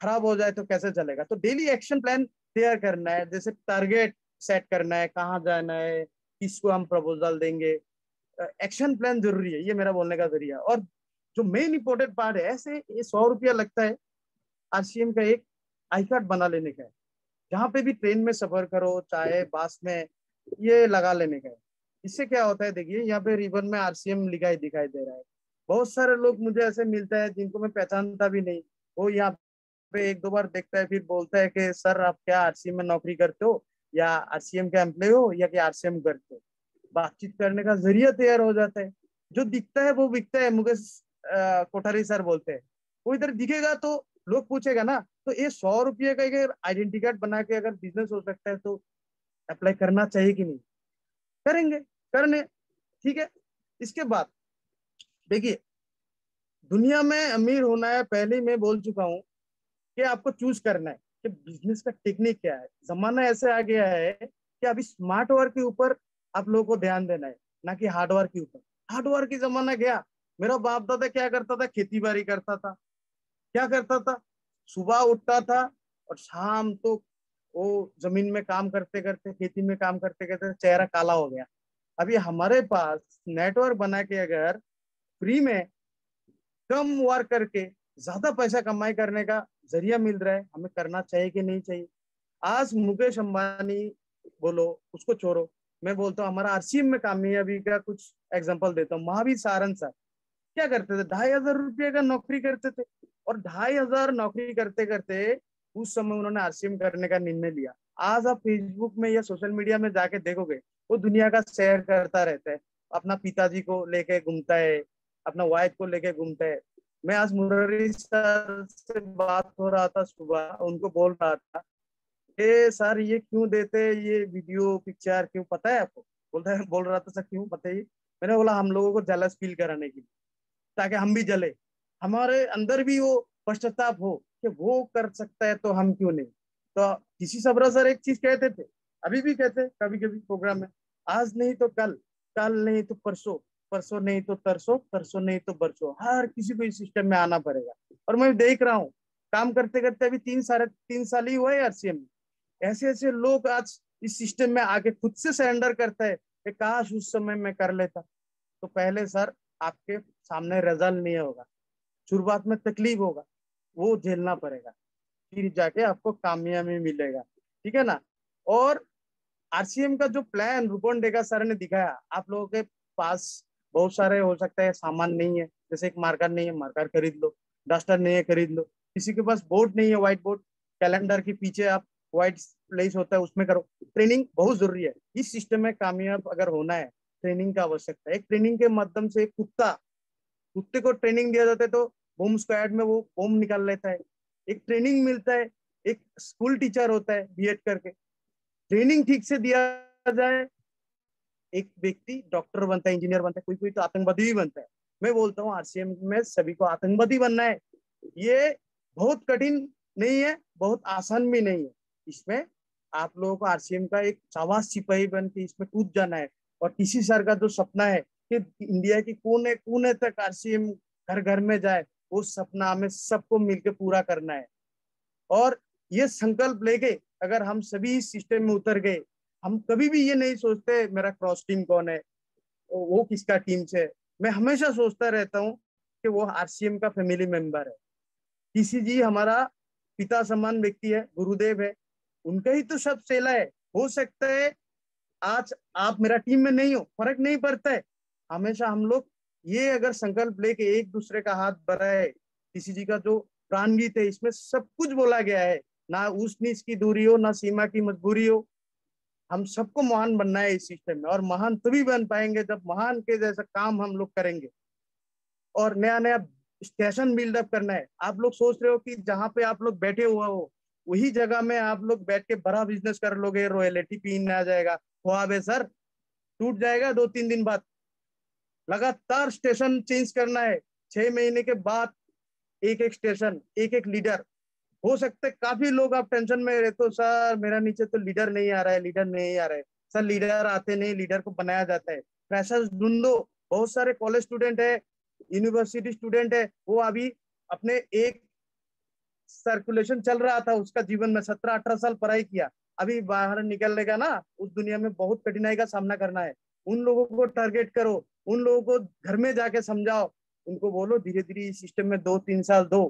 Speaker 2: खराब हो जाए तो कैसे चलेगा। तो डेली एक्शन प्लान तैयार करना है, जैसे टारगेट सेट करना है, कहाँ जाना है, किसको हम प्रपोजल देंगे। एक्शन प्लान जरूरी है, ये मेरा बोलने का जरिया। और जो मेन इंपॉर्टेंट पार्ट है, ऐसे ये 100 रुपया लगता है आरसीएम का एक आई कार्ड बना लेने का है। जहाँ पे भी ट्रेन में सफर करो, चाहे बस में, ये लगा लेने का है। इससे क्या होता है, देखिए यहाँ पे रिबन में आरसीएम लिखा ही दिखाई दे रहा है। बहुत सारे लोग मुझे ऐसे मिलता है जिनको मैं पहचानता भी नहीं, वो यहाँ पे 1-2 बार देखता है, फिर बोलता है कि सर आप क्या आरसीएम में नौकरी करते हो, या आरसीएम के एम्प्लॉय हो, या क्या आरसीएम करते हो। बातचीत करने का जरिया तैयार हो जाता है। जो दिखता है वो बिकता है, मुकेश कोठारी सर बोलते हैं। वो इधर दिखेगा तो लोग पूछेगा ना। तो ये 100 रुपये का अगर आइडेंटिटी कार्ड बना के अगर बिजनेस हो सकता है तो अप्लाई करना चाहिए कि नहीं? करेंगे, करने, ठीक है। इसके बाद देखिए, दुनिया में अमीर होना है, पहले ही मैं बोल चुका हूँ कि आपको चूज करना है कि बिजनेस का टेक्निक क्या है। जमाना ऐसे आ गया है कि अभी स्मार्ट वर्क के ऊपर आप लोगों को ध्यान देना है, ना कि हार्ड वर्क के ऊपर। हार्ड वर्क की जमाना गया। मेरा बाप दादा क्या करता था, खेती बाड़ी करता था। क्या करता था, सुबह उठता था और शाम तो वो जमीन में काम करते करते, खेती में काम करते करते चेहरा काला हो गया। अभी हमारे पास नेटवर्क बना के अगर फ्री में कम वर्क करके ज्यादा पैसा कमाई करने का जरिया मिल रहा है, हमें करना चाहिए कि नहीं चाहिए? आज मुकेश अंबानी बोलो, उसको छोड़ो, मैं बोलता हूँ हमारा आरसीएम में कामयाबी का कुछ एग्जांपल देता हूँ। महावीर सारंग सर क्या करते थे, 2,500 रुपये का नौकरी करते थे, और 2,500 नौकरी करते करते उस समय उन्होंने आरसीएम करने का निर्णय लिया। आज आप फेसबुक में या सोशल मीडिया में जाके देखोगे, वो दुनिया का सैर करता रहता है, अपना पिताजी को लेके घूमता है, अपना वाइफ को लेके घूमता है। मैं आज मुरारी सर से बात हो रहा था सुबह, उनको बोल रहा था ए सर ये क्यों देते, ये वीडियो पिक्चर क्यों, पता है आपको? बोलता है, बोल रहा था सर क्यों बताइए। मैंने बोला हम लोगों को जेलस फील कराने के लिए, ताकि हम भी जले, हमारे अंदर भी वो पश्चाताप हो कि वो कर सकता है तो हम क्यों नहीं। तो किसी सबरा सर एक चीज कहते थे, अभी भी कहते कभी कभी प्रोग्राम में, आज नहीं तो कल, कल नहीं तो परसों, परसों नहीं तो तरसों, तरसों नहीं तो बरसों, हर किसी को इस सिस्टम में आना पड़ेगा। और मैं देख रहा हूँ काम करते करते अभी 3 साल ही हुआ है आरसीएम में, ऐसे ऐसे लोग आज इस सिस्टम में आके खुद से सरेंडर करता है कि काश उस समय में कर लेता। तो पहले सर आपके सामने रिजल्ट नहीं होगा, शुरुआत में तकलीफ होगा, वो झेलना पड़ेगा, फिर जाके आपको कामयाबी मिलेगा, ठीक है ना। और आरसीएम का जो प्लान रूपन डेगा सर ने दिखाया, आप लोगों के पास बहुत सारे हो सकता है सामान नहीं है, जैसे एक मार्कर नहीं है, मार्कर खरीद लो, डस्टर नहीं है, खरीद लो। किसी के पास बोर्ड नहीं है, व्हाइट बोर्ड, कैलेंडर के पीछे आप व्हाइट प्लेस होता है उसमें करो। ट्रेनिंग बहुत जरूरी है इस सिस्टम में कामयाब अगर होना है, ट्रेनिंग का आवश्यकता है। एक ट्रेनिंग के माध्यम से एक कुत्ते को ट्रेनिंग दिया जाता है तो बूम स्क्वाड में वो बूम निकाल लेता है, एक ट्रेनिंग मिलता है। एक स्कूल टीचर होता है बीएड करके, ट्रेनिंग ठीक से दिया जाए, एक व्यक्ति डॉक्टर बनता है, इंजीनियर बनता है, कोई कोई तो आतंकवादी भी बनता है। मैं बोलता हूँ आरसीएम में सभी को आतंकवादी बनना है, ये बहुत कठिन नहीं है, बहुत आसान भी नहीं है। इसमें आप लोगों को आरसीएम का एक जाबाज सिपाही बन के इसमें कूद जाना है। और किसी सर का जो सपना है कि इंडिया की कोने कोने तक आरसीएम घर घर में जाए, वो सपना हमें सबको मिलकर पूरा करना है। और ये संकल्प लेके अगर हम सभी इस सिस्टम में उतर गए, हम कभी भी ये नहीं सोचते मेरा क्रॉस टीम कौन है, वो किसका टीम से। मैं हमेशा सोचता रहता हूँ कि वो आरसीएम का फैमिली मेंबर है। किसी जी हमारा पिता समान व्यक्ति है, गुरुदेव है, उनका ही तो सब सेला है। हो सकता है आज आप मेरा टीम में नहीं हो, फर्क नहीं पड़ता है। हमेशा हम लोग ये अगर संकल्प लेके एक दूसरे का हाथ बढ़ाए, किसी जी का जो प्राण गीत है इसमें सब कुछ बोला गया है, ना ऊंच नीच की दूरी हो, ना सीमा की मजबूरी हो। हम सबको महान बनना है इस सिस्टम में, और महान तभी बन पाएंगे जब महान के जैसा काम हम लोग करेंगे। और नया नया स्टेशन बिल्डअप करना है। आप लोग सोच रहे हो कि जहां पे आप लोग बैठे हुआ हो वही जगह में आप लोग बैठ के बड़ा बिजनेस कर लोगे, रॉयल्टी पीन आ जाएगा, ख्वाब है सर, टूट जाएगा 2-3 दिन बाद। लगातार स्टेशन चेंज करना है, 6 महीने के बाद एक एक स्टेशन, एक एक लीडर, हो सकता है काफी लोग आप टेंशन में रहते हो, सर मेरा नीचे तो लीडर नहीं आ रहा है, लीडर नहीं आ रहा है। सर लीडर आते नहीं, लीडर को बनाया जाता है। फ्रेशर्स ढूंढो। बहुत सारे कॉलेज स्टूडेंट है, यूनिवर्सिटी स्टूडेंट है, वो अभी अपने एक सर्कुलेशन चल रहा था उसका जीवन में, 17-18 साल पढ़ाई किया, अभी बाहर निकलने का ना, उस दुनिया में बहुत कठिनाई का सामना करना है। उन लोगों को टारगेट करो, उन लोगों को घर में जाके समझाओ, उनको बोलो धीरे धीरे इस सिस्टम में 2-3 साल दो,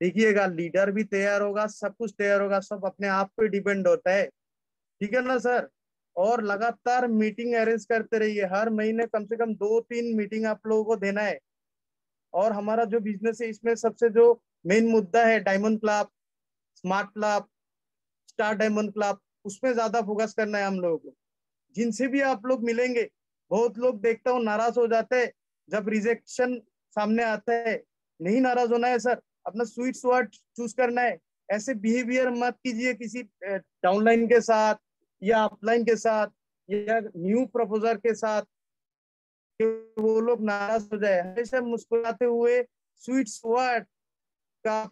Speaker 2: देखिएगा लीडर भी तैयार होगा, सब कुछ तैयार होगा, सब अपने आप पे डिपेंड होता है। ठीक है ना सर? और लगातार मीटिंग अरेंज करते रहिए, हर महीने कम से कम 2-3 मीटिंग आप लोगों को देना है। और हमारा जो बिजनेस है इसमें सबसे जो मेन मुद्दा है diamond club, smart club, star diamond club, उसमें ज्यादा फोकस करना है हम लोगों को। जिनसे भी आप लोग मिलेंगे, बहुत लोग देखता हूँ नाराज हो जाते हैं जब रिजेक्शन सामने आता है। नहीं नाराज होना है सर, अपना स्वीट वर्ड चूज करना है। ऐसे बिहेवियर मत कीजिए किसी डाउनलाइन के साथ या अपलाइन के साथ या न्यू प्रपोजर के साथ कि वो लोग नाराज हो जाए। हमेशा मुस्कुराते हुए स्वीट वर्ड का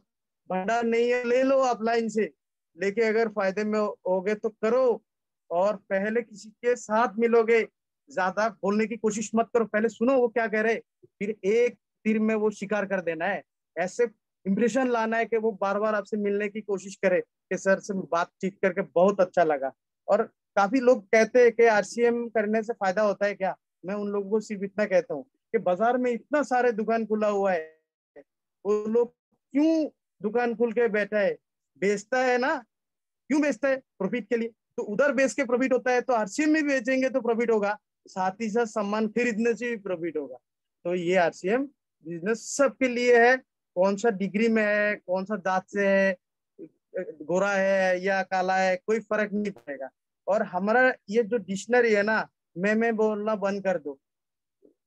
Speaker 2: भंडार नहीं है, ले लो अपलाइन से, लेके अगर फायदे में होगे तो करो। और पहले किसी के साथ मिलोगे, ज्यादा बोलने की कोशिश मत करो, पहले सुनो वो क्या कह रहे, फिर एक तीर में वो शिकार कर देना है। ऐसे इंप्रेशन लाना है कि वो बार बार आपसे मिलने की कोशिश करे कि सर से बातचीत करके बहुत अच्छा लगा। और काफी लोग कहते हैं कि आरसीएम करने से फायदा होता है क्या? मैं उन लोगों को सिर्फ इतना कहता हूँ कि बाजार में इतना सारे दुकान खुला हुआ है, वो लोग क्यों दुकान खुल के बैठा है? बेचता है ना, क्यों बेचता है? प्रॉफिट के लिए। तो उधर बेच के प्रॉफिट होता है, तो आरसीएम में भी बेचेंगे तो प्रॉफिट होगा, साथ ही साथ सामान खरीदने से भी प्रॉफिट होगा। तो ये आरसीएम बिजनेस सबके लिए है। कौन सा डिग्री में है, कौन सा जात से है, गोरा है या काला है, कोई फर्क नहीं पड़ेगा। और हमारा ये जो डिक्शनरी है ना, मैं बोलना बंद कर दो,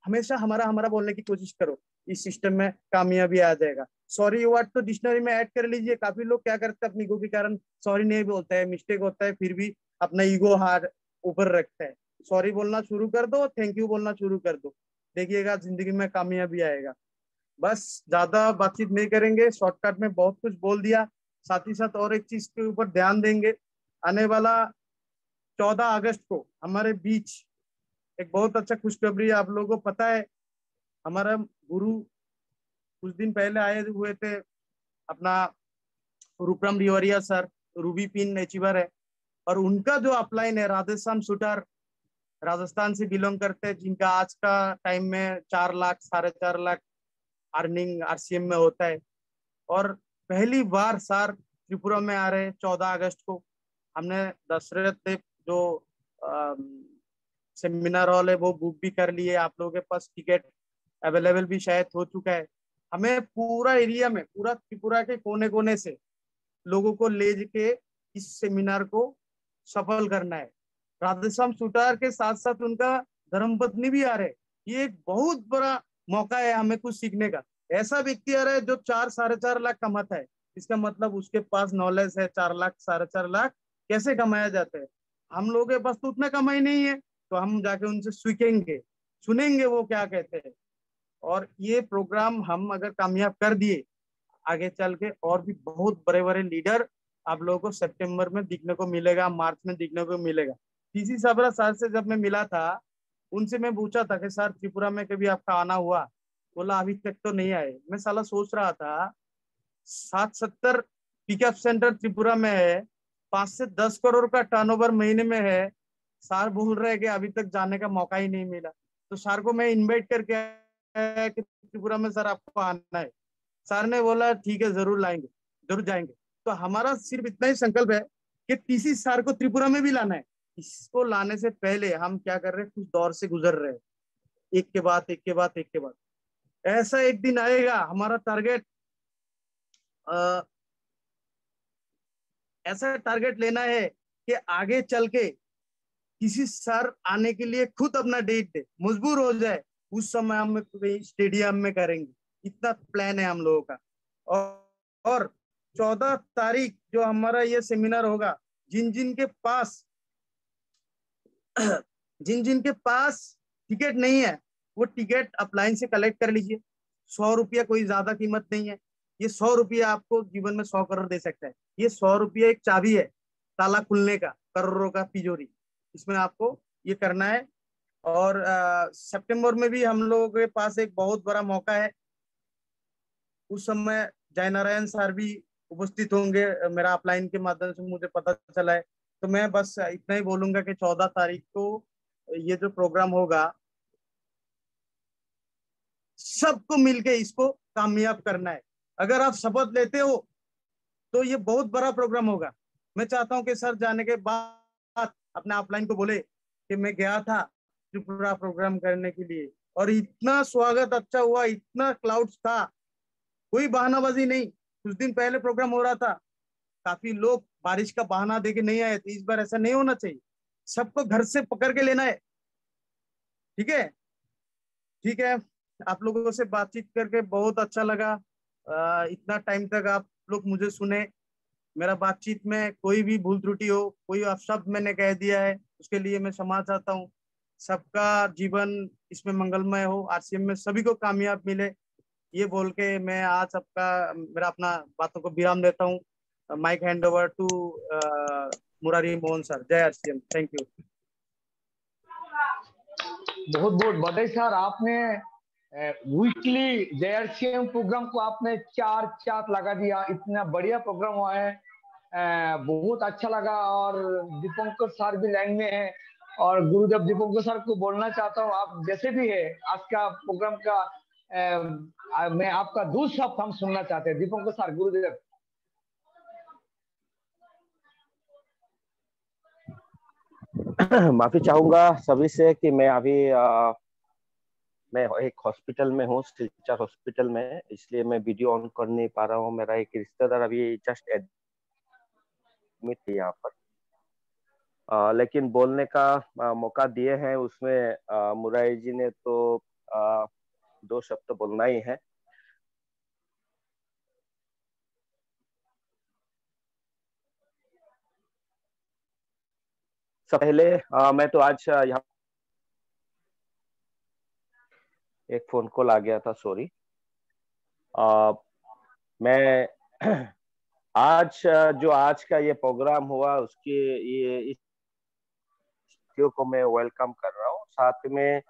Speaker 2: हमेशा हमारा हमारा बोलने की कोशिश करो, इस सिस्टम में कामयाबी आ जाएगा। सॉरी वर्ड तो डिक्शनरी में ऐड कर लीजिए। काफी लोग क्या करते हैं, अपनी ईगो के कारण सॉरी नहीं बोलते हैं, मिस्टेक होता है, फिर भी अपना ईगो हार ऊपर रखते हैं। सॉरी बोलना शुरू कर दो, थैंक यू बोलना शुरू कर दो, देखिएगा जिंदगी में कामयाबी आएगा। बस ज्यादा बातचीत नहीं करेंगे, शॉर्टकट में बहुत कुछ बोल दिया। साथ ही साथ और एक चीज के ऊपर ध्यान देंगे, आने वाला 14 अगस्त को हमारे बीच एक बहुत अच्छा खुशखबरी है। आप लोगों को पता है, हमारा गुरु कुछ दिन पहले आए हुए थे, अपना रूपम रिवरिया सर, रूबी पिन अचीवर है, और उनका जो अपलाइन है राधेश्याम सुटार, राजस्थान से बिलोंग करते हैं, जिनका आज का टाइम में 4 लाख 4.5 लाख अर्निंग आरसीएम में होता है। और पहली बार सर त्रिपुरा में आ रहे हैं 14 अगस्त को। हमने दशरथ देव जो सेमिनार हॉल है वो बुक भी कर लिए, आप लोगों के पास टिकट अवेलेबल भी शायद हो चुका है। हमें पूरा एरिया में, पूरा त्रिपुरा के कोने कोने से लोगों को ले के इस सेमिनार को सफल करना है। राधेश्याम सुतार के साथ साथ उनका धर्मपत्नी भी आ रहे। ये एक बहुत बड़ा मौका है हमें कुछ सीखने का। ऐसा व्यक्ति आ रहा है जो 4-4.5 लाख कमाता है, इसका मतलब उसके पास नॉलेज है 4 लाख 4.5 लाख कैसे कमाया जाता है। हम लोगों के पास तो उतना कमाई नहीं है, तो हम जाके उनसे सीखेंगे, सुनेंगे वो क्या कहते हैं। और ये प्रोग्राम हम अगर कामयाब कर दिए, आगे चल के और भी बहुत बड़े बड़े लीडर आप लोगों को सितंबर में दिखने को मिलेगा, मार्च में दिखने को मिलेगा। टीसी सबरा सर से जब मैं मिला था, उनसे मैं पूछा था कि सर त्रिपुरा में कभी आपका आना हुआ? बोला अभी तक तो नहीं आए। मैं साला सोच रहा था 60-70 पिकअप सेंटर त्रिपुरा में है, 5 से 10 करोड़ का टर्नओवर महीने में है, सर बोल रहे कि अभी तक जाने का मौका ही नहीं मिला। तो सर को मैं इनवाइट करके आया कि त्रिपुरा में सर आपको आना है। सर ने बोला ठीक है, जरूर लाएंगे, जरूर जाएंगे। तो हमारा सिर्फ इतना ही संकल्प है कि टीसी सर को त्रिपुरा में भी लाना है। इसको लाने से पहले हम क्या कर रहे हैं, कुछ दौर से गुजर रहे हैं, एक के बाद एक के बाद एक के बाद। ऐसा एक दिन आएगा, हमारा टारगेट ऐसा टारगेट लेना है कि आगे चल के किसी सर आने के लिए खुद अपना डेट दे, मजबूर हो जाए, उस समय हम स्टेडियम में करेंगे। इतना प्लान है हम लोगों का। और 14 तारीख जो हमारा ये सेमिनार होगा, जिन जिन के पास टिकट नहीं है, वो टिकट अपलाइन से कलेक्ट कर लीजिए। 100 रुपया कोई ज्यादा कीमत नहीं है। ये 100 रुपया आपको जीवन में 100 करोड़ दे सकता है। ये 100 रुपया एक चाबी है ताला खुलने का, करोड़ों का तिजोरी। इसमें आपको ये करना है। और सितंबर में भी हम लोगों के पास एक बहुत बड़ा मौका है। उस समय जयनारायण सर भी उपस्थित होंगे, मेरा अपलाइन के माध्यम से मुझे पता चला है। तो मैं बस इतना ही बोलूंगा कि 14 तारीख को ये जो प्रोग्राम होगा, सबको मिलके इसको कामयाब करना है। अगर आप शपथ लेते हो तो ये बहुत बड़ा प्रोग्राम होगा। मैं चाहता हूं कि सर जाने के बाद अपने अपलाइन को बोले कि मैं गया था त्रिपुरा प्रोग्राम करने के लिए और इतना स्वागत अच्छा हुआ, इतना क्लाउड्स था, कोई बहानाबाजी नहीं। कुछ दिन पहले प्रोग्राम हो रहा था, काफी लोग बारिश का बहाना देके नहीं आए थे। इस बार ऐसा नहीं होना चाहिए, सबको घर से पकड़ के लेना है। ठीक है, ठीक है। आप लोगों से बातचीत करके बहुत अच्छा लगा। इतना टाइम तक आप लोग मुझे सुने। मेरा बातचीत में कोई भी भूल त्रुटि हो, कोई अपशब्द मैंने कह दिया है, उसके लिए मैं क्षमा चाहता हूँ। सबका जीवन इसमें मंगलमय हो, आरसीएम में सभी को कामयाब मिले, ये बोल के मैं आज सबका मेरा अपना बातों को विराम देता हूँ। Mike hand over to Murari Mohan sir. जय आरसीएम। Thank you.
Speaker 1: बहुत बहुत बधाई सर, आपने वीकली जेआरसीएम प्रोग्राम को आपने 4 चांद लगा दिया। इतना बढ़िया प्रोग्राम हुआ है, बहुत अच्छा लगा। और दीपंकर सर भी लाइन में है, और गुरुदेव दीपंकर सर को बोलना चाहता हूँ, आप जैसे भी है आज का प्रोग्राम का मैं आपका 2 शब्द हम सुनना चाहते हैं। दीपंकर सर, गुरुदेव।
Speaker 4: माफी चाहूंगा सभी से कि मैं अभी मैं एक हॉस्पिटल में हूँ, सिलचर हॉस्पिटल में, इसलिए मैं वीडियो ऑन कर नहीं पा रहा हूँ। मेरा एक रिश्तेदार अभी जस्ट एडमिट है यहाँ पर, लेकिन बोलने का मौका दिए हैं। उसमें मुरारी जी ने तो 2 शब्द तो बोलना ही है। सब पहले मैं तो आज यहाँ एक फोन कॉल आ गया था, सॉरी। मैं आज जो आज का ये प्रोग्राम हुआ उसके ये इस को मैं वेलकम कर रहा हूँ। साथ में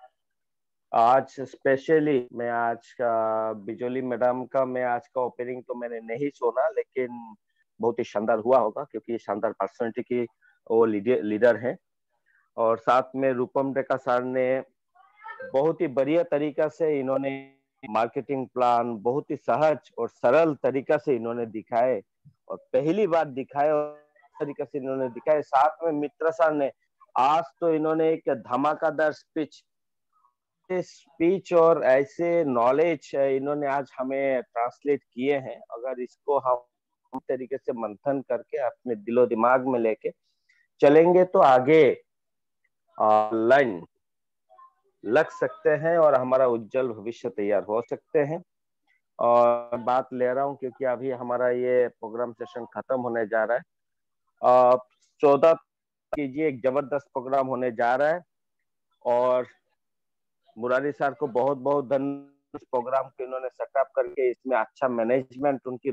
Speaker 4: आज स्पेशली मैं आज का बिजोली मैडम का मैं आज का ओपनिंग तो मैंने नहीं सुना, लेकिन बहुत ही शानदार हुआ होगा क्योंकि शानदार पर्सनालिटी की वो लीडर है। और साथ में रूपम रेखा सर ने बहुत ही बढ़िया तरीका से इन्होंने मार्केटिंग प्लान बहुत ही सहज और सरल तरीका से इन्होंने दिखाए, और पहली बार दिखाए और तरीका से इन्होंने दिखाए। साथ में मित्र सर ने आज तो इन्होंने एक धमाकेदार स्पीच और ऐसे नॉलेज इन्होंने आज हमें ट्रांसलेट किए हैं। अगर इसको हम तरीके से मंथन करके अपने दिलो दिमाग में लेके चलेंगे तो आगे लाइन लग सकते हैं और हमारा उज्जवल भविष्य तैयार हो सकते हैं। और बात ले रहा हूं क्योंकि अभी हमारा ये प्रोग्राम सेशन खत्म होने जा रहा है। 14 कीजिए, एक जबरदस्त प्रोग्राम होने जा रहा है। और मुरारी सर को बहुत बहुत धन्यवाद प्रोग्राम को इन्होंने सेटअप करके इसमें अच्छा मैनेजमेंट उनकी